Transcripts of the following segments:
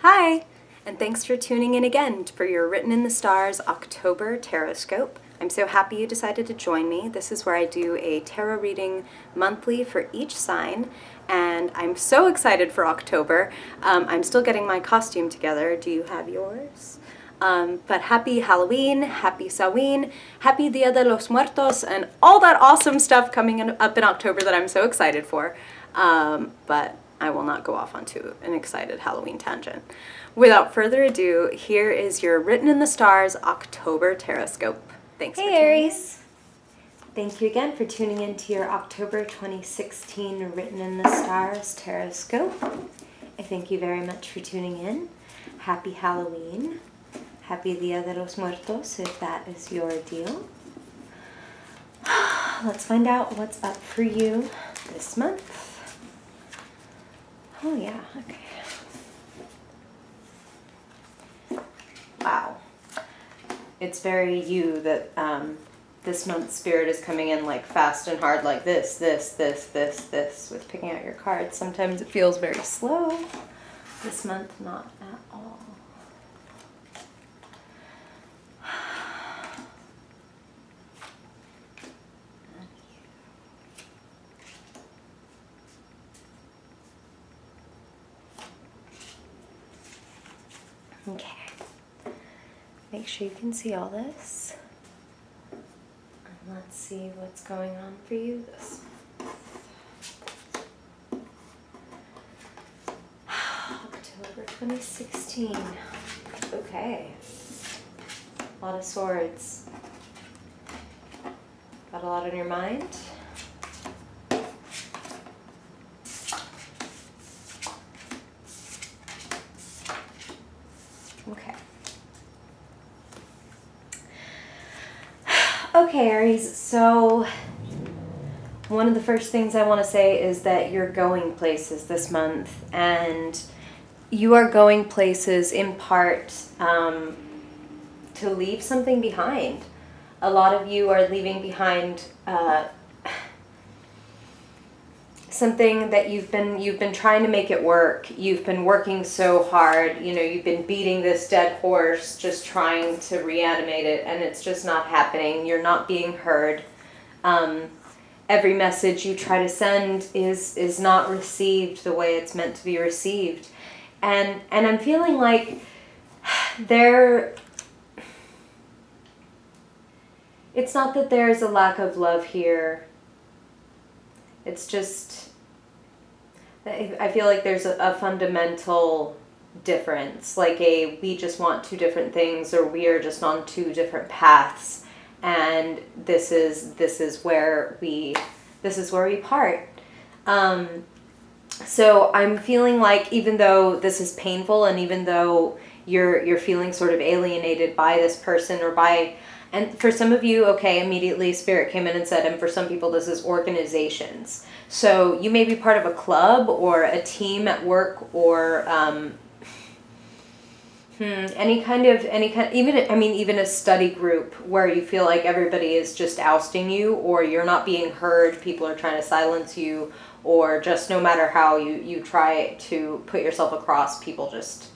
Hi, and thanks for tuning in again for your Written in the Stars October Taroscope. I'm so happy you decided to join me. This is where I do a tarot reading monthly for each sign, and I'm so excited for October. I'm still getting my costume together. Do you have yours? But happy Halloween, happy Samhain, happy Dia de los Muertos, and all that awesome stuff coming up in October that I'm so excited for. But I will not go off onto an excited Halloween tangent. Without further ado, here is your Written in the Stars October Taroscope. Thanks for tuning Aries. Thank you again for tuning in to your October 2016 Written in the Stars Taroscope. I thank you very much for tuning in. Happy Halloween. Happy Dia de los Muertos, if that is your deal. Let's find out what's up for you this month. Oh yeah, okay. Wow. It's very you that this month's spirit is coming in like fast and hard, like this, with picking out your cards. Sometimes it feels very slow. This month, not at all. Okay, make sure you can see all this. And let's see what's going on for you this month. October 2016. Okay. A lot of swords. Got a lot on your mind? Okay. Okay, Aries, so one of the first things I want to say is that you're going places this month, and you are going places in part to leave something behind. A lot of you are leaving behind something that you've been trying to make it work. You've been working so hard, you know, you've been beating this dead horse, just trying to reanimate it, and it's just not happening. You're not being heard. Every message you try to send is not received the way it's meant to be received. And I'm feeling like it's not that there's a lack of love here. It's just, I feel like there's a fundamental difference, like we just want two different things, or we are just on two different paths, and this is where we part. So I'm feeling like, even though this is painful, and even though you're feeling sort of alienated by this person, or by, and for some of you, okay, immediately Spirit came in and said, and for some people this is organizations. So you may be part of a club or a team at work, or even a study group where you feel like everybody is just ousting you, or you're not being heard, people are trying to silence you, or just no matter how you try to put yourself across, people just,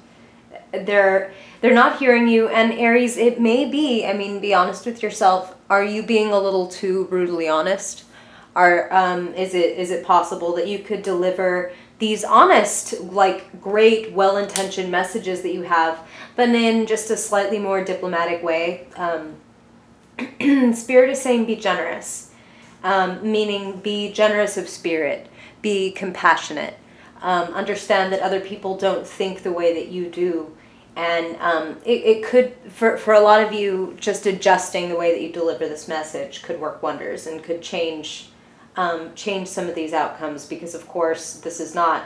they're not hearing you. And Aries, it may be, I mean, be honest with yourself. Are you being a little too brutally honest? Is it possible that you could deliver these honest, like great, well-intentioned messages that you have, but in just a slightly more diplomatic way? Spirit is saying be generous, meaning be generous of spirit, be compassionate, understand that other people don't think the way that you do. And it could, for a lot of you, just adjusting the way that you deliver this message could work wonders, and could change some of these outcomes, because of course this is not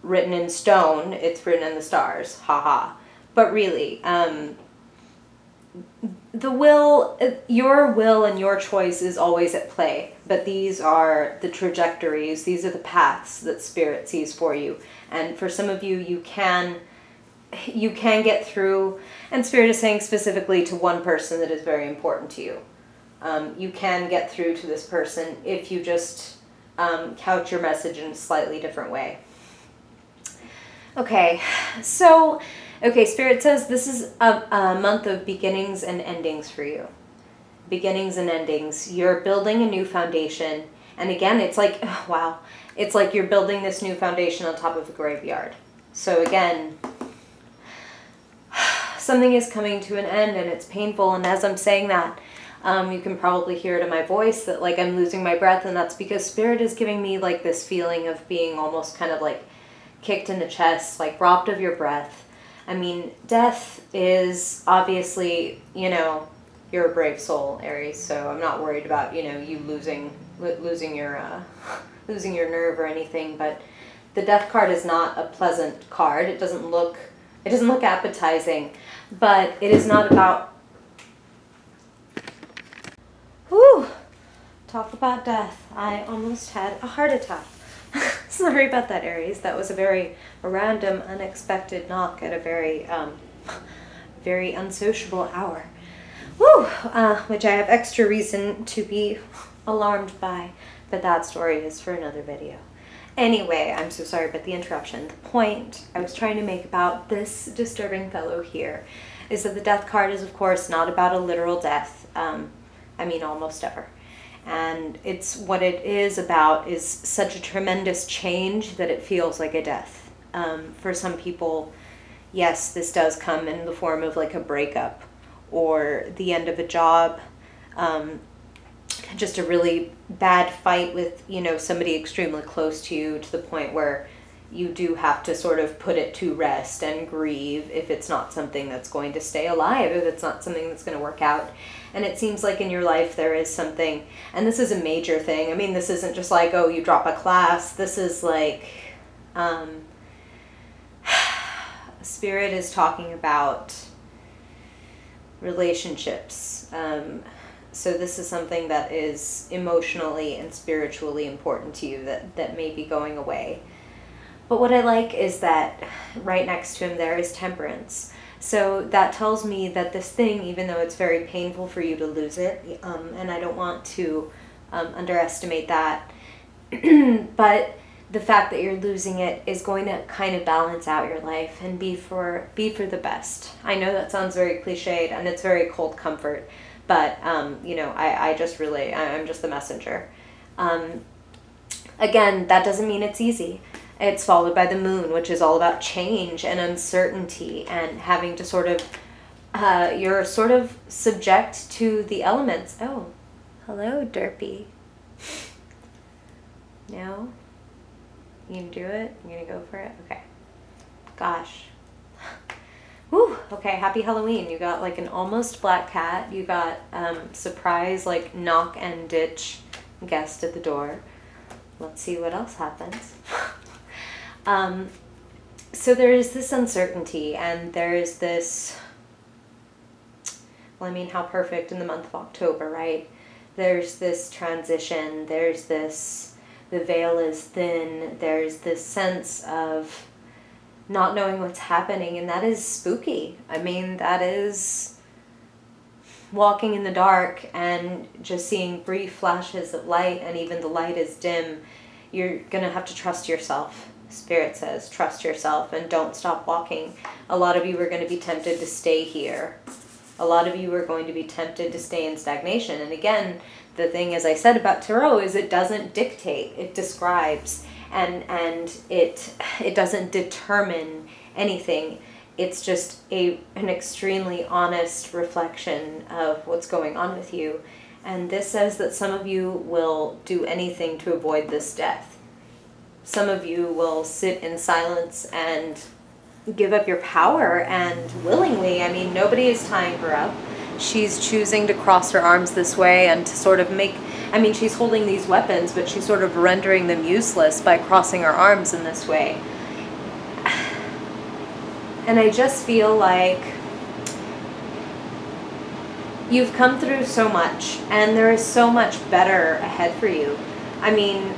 written in stone, it's written in the stars, haha. But really, your will and your choice is always at play, but these are the trajectories, these are the paths that Spirit sees for you. And for some of you, you can get through, and Spirit is saying specifically to one person that is very important to you. You can get through to this person if you just couch your message in a slightly different way. Okay, so, okay, Spirit says this is a month of beginnings and endings for you. Beginnings and endings. You're building a new foundation. And again, it's like, oh, wow, it's like you're building this new foundation on top of a graveyard. So again, something is coming to an end and it's painful. And as I'm saying that, you can probably hear it in my voice that like I'm losing my breath, and that's because Spirit is giving me like this feeling of being almost kind of like kicked in the chest, like robbed of your breath. I mean, death is obviously, you know, you're a brave soul, Aries, so I'm not worried about, you know, you losing your nerve or anything, but the death card is not a pleasant card. It doesn't look appetizing, but it is not about, whew, talk about death. I almost had a heart attack. Sorry about that, Aries. That was a very random, unexpected knock at a very, very unsociable hour. Woo! Which I have extra reason to be alarmed by, but that story is for another video. Anyway, I'm so sorry about the interruption. The point I was trying to make about this disturbing fellow here is that the death card is, of course, not about a literal death. I mean, almost ever. And it's what it is about is such a tremendous change that it feels like a death. For some people, yes, this does come in the form of like a breakup or the end of a job, just a really bad fight with, you know, somebody extremely close to you, to the point where you do have to sort of put it to rest and grieve if it's not something that's going to stay alive, if it's not something that's going to work out. And it seems like in your life there is something, and this is a major thing. I mean, this isn't just like, oh, you drop a class. This is like, Spirit is talking about relationships. So this is something that is emotionally and spiritually important to you that may be going away. But what I like is that right next to him there is Temperance. So that tells me that this thing, even though it's very painful for you to lose it, and I don't want to underestimate that, but the fact that you're losing it is going to kind of balance out your life and be for the best. I know that sounds very cliched and it's very cold comfort, but you know, I'm just the messenger. Again, that doesn't mean it's easy. It's followed by the moon, which is all about change and uncertainty and having to sort of, you're sort of subject to the elements. Oh, hello, Derpy. No? You gonna do it? You gonna go for it? Okay. Gosh. Whew. Okay, happy Halloween. You got like an almost black cat. You got surprise, like knock and ditch guest at the door. Let's see what else happens. So there is this uncertainty, and there is this, well, I mean, how perfect in the month of October, right? There's this transition, there's this, the veil is thin, there's this sense of not knowing what's happening, and that is spooky. I mean, that is walking in the dark and just seeing brief flashes of light, and even the light is dim. You're gonna have to trust yourself. Spirit says, trust yourself and don't stop walking. A lot of you are going to be tempted to stay here. A lot of you are going to be tempted to stay in stagnation. And again, the thing, as I said about Tarot, is it doesn't dictate, it describes, and it doesn't determine anything. It's just an extremely honest reflection of what's going on with you. And this says that some of you will do anything to avoid this death. Some of you will sit in silence and give up your power, and willingly. I mean, nobody is tying her up. She's choosing to cross her arms this way and to sort of make, I mean, she's holding these weapons, but she's sort of rendering them useless by crossing her arms in this way. And I just feel like you've come through so much, and there is so much better ahead for you. I mean,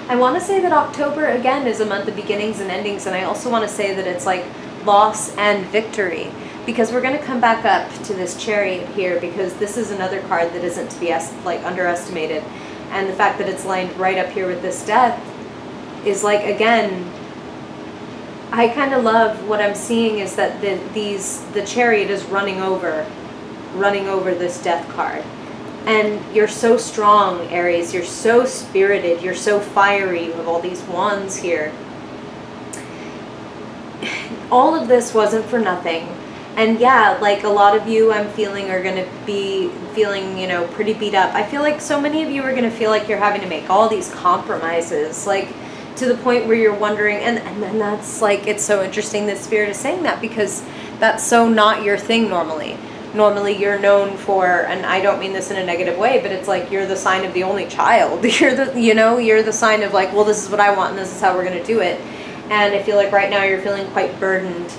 I want to say that October, again, is a month of beginnings and endings, and I also want to say that it's like loss and victory, because we're going to come back up to this Chariot here, because this is another card that isn't to be like underestimated, and the fact that it's lined right up here with this Death is like, again, I kind of love what I'm seeing is that the Chariot is running over this Death card. And you're so strong, Aries. You're so spirited. You're so fiery. You have all these wands here. All of this wasn't for nothing. And yeah, like a lot of you I'm feeling are going to be feeling, you know, pretty beat up. I feel like so many of you are going to feel like you're having to make all these compromises, like to the point where you're wondering, and then that's like, it's so interesting that Spirit is saying that, because that's so not your thing normally. Normally you're known for, and I don't mean this in a negative way, but it's like you're the sign of the only child. You're the, you know, you're the sign of like, well, this is what I want and this is how we're going to do it. And I feel like right now you're feeling quite burdened.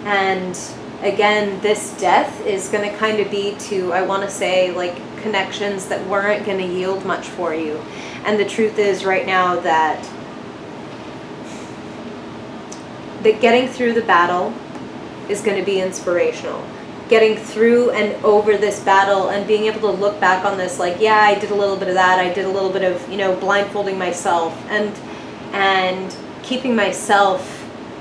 And again, this death is going to kind of be to, I want to say, like connections that weren't going to yield much for you. And the truth is right now that getting through the battle is going to be inspirational. Getting through and over this battle and being able to look back on this like, yeah, I did a little bit of that. I did a little bit of, you know, blindfolding myself and keeping myself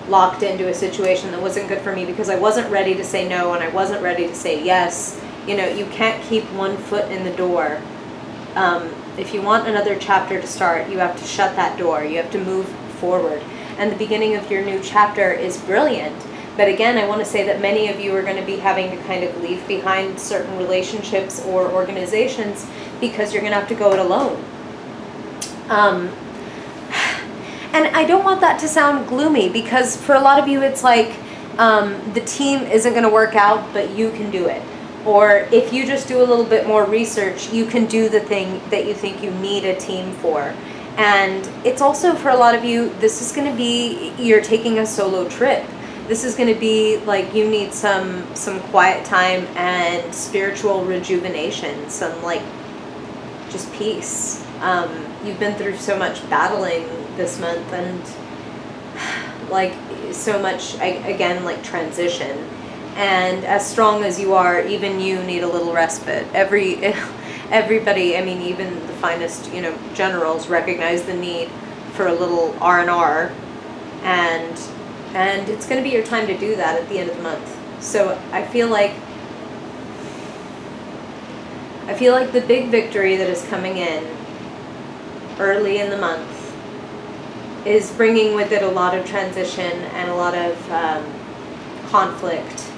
locked into a situation that wasn't good for me because I wasn't ready to say no and I wasn't ready to say yes. You know, you can't keep one foot in the door. If you want another chapter to start, you have to shut that door. You have to move forward. And the beginning of your new chapter is brilliant. But again, I want to say that many of you are going to be having to kind of leave behind certain relationships or organizations because you're going to have to go it alone. And I don't want that to sound gloomy, because for a lot of you it's like the team isn't going to work out, but you can do it. Or if you just do a little bit more research, you can do the thing that you think you need a team for. And it's also for a lot of you, this is going to be, you're taking a solo trip. This is going to be like you need some quiet time and spiritual rejuvenation, some like just peace. You've been through so much battling this month and like so much, again, like transition. And as strong as you are, even you need a little respite. Everybody, I mean, even the finest, you know, generals recognize the need for a little R&R, and it's going to be your time to do that at the end of the month. So I feel like the big victory that is coming in early in the month is bringing with it a lot of transition and a lot of conflict.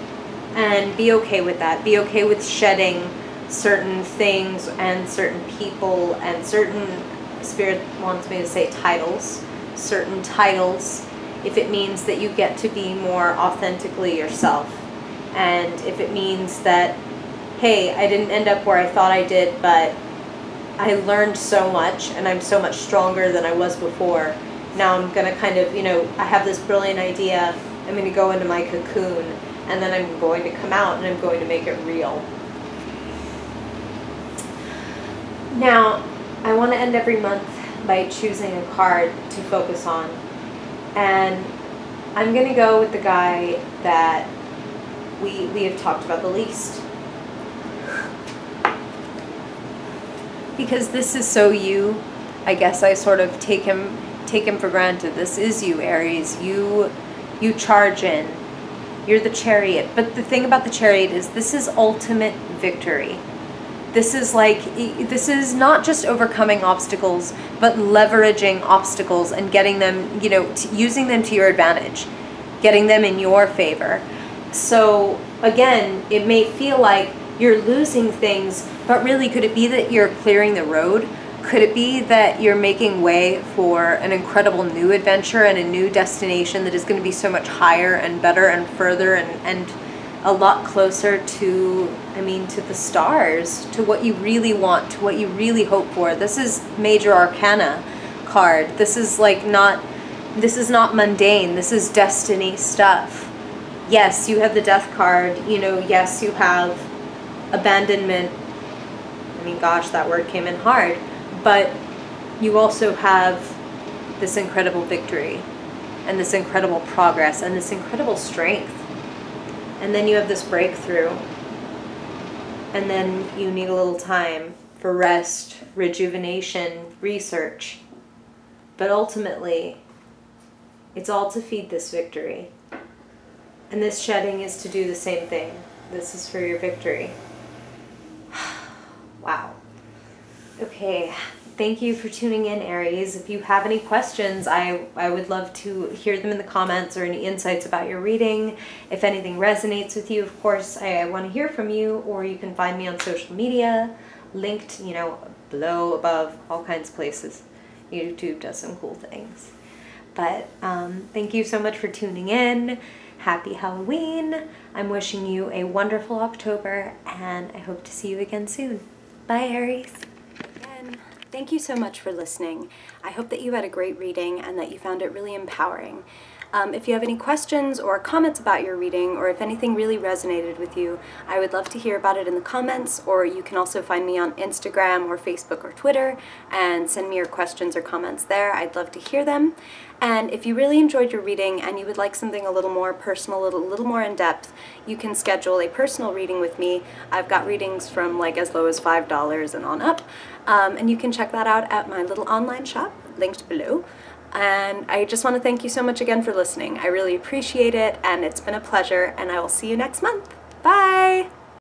And be okay with that. Be okay with shedding certain things and certain people and certain, Spirit wants me to say titles, certain titles, if it means that you get to be more authentically yourself. And if it means that, hey, I didn't end up where I thought I did, but I learned so much and I'm so much stronger than I was before. Now I'm going to kind of, you know, I have this brilliant idea. I'm going to go into my cocoon and then I'm going to come out and I'm going to make it real. Now, I want to end every month by choosing a card to focus on. And I'm going to go with the guy that we have talked about the least. Because this is so you. I guess I sort of take him for granted. This is you, Aries. You charge in. You're the Chariot. But the thing about the Chariot is this is ultimate victory. This is like, this is not just overcoming obstacles, but leveraging obstacles and getting them, you know, using them to your advantage, getting them in your favor. So again, it may feel like you're losing things, but really could it be that you're clearing the road? Could it be that you're making way for an incredible new adventure and a new destination that is going to be so much higher and better and further and a lot closer to, I mean, to the stars, to what you really want, to what you really hope for? This is Major Arcana card. This is like not, this is not mundane. This is destiny stuff. Yes, you have the Death card. You know, yes, you have abandonment. I mean, gosh, that word came in hard. But you also have this incredible victory and this incredible progress and this incredible strength. And then you have this breakthrough. And then you need a little time for rest, rejuvenation, research. But ultimately, It's all to feed this victory. And this shedding is to do the same thing. This is for your victory. Wow. Okay, thank you for tuning in, Aries. If you have any questions, I would love to hear them in the comments, or any insights about your reading. If anything resonates with you, of course, I want to hear from you, or you can find me on social media, linked, you know, below, above, all kinds of places. YouTube does some cool things. But thank you so much for tuning in. Happy Halloween. I'm wishing you a wonderful October, and I hope to see you again soon. Bye, Aries. Again, thank you so much for listening. I hope that you had a great reading and that you found it really empowering. If you have any questions or comments about your reading, or if anything really resonated with you, I would love to hear about it in the comments, or you can also find me on Instagram or Facebook or Twitter and send me your questions or comments there. I'd love to hear them. And if you really enjoyed your reading and you would like something a little more personal, a little more in-depth, you can schedule a personal reading with me. I've got readings from like as low as $5 and on up, and you can check that out at my little online shop, linked below. And I just want to thank you so much again for listening. I really appreciate it, and it's been a pleasure, and I will see you next month. Bye!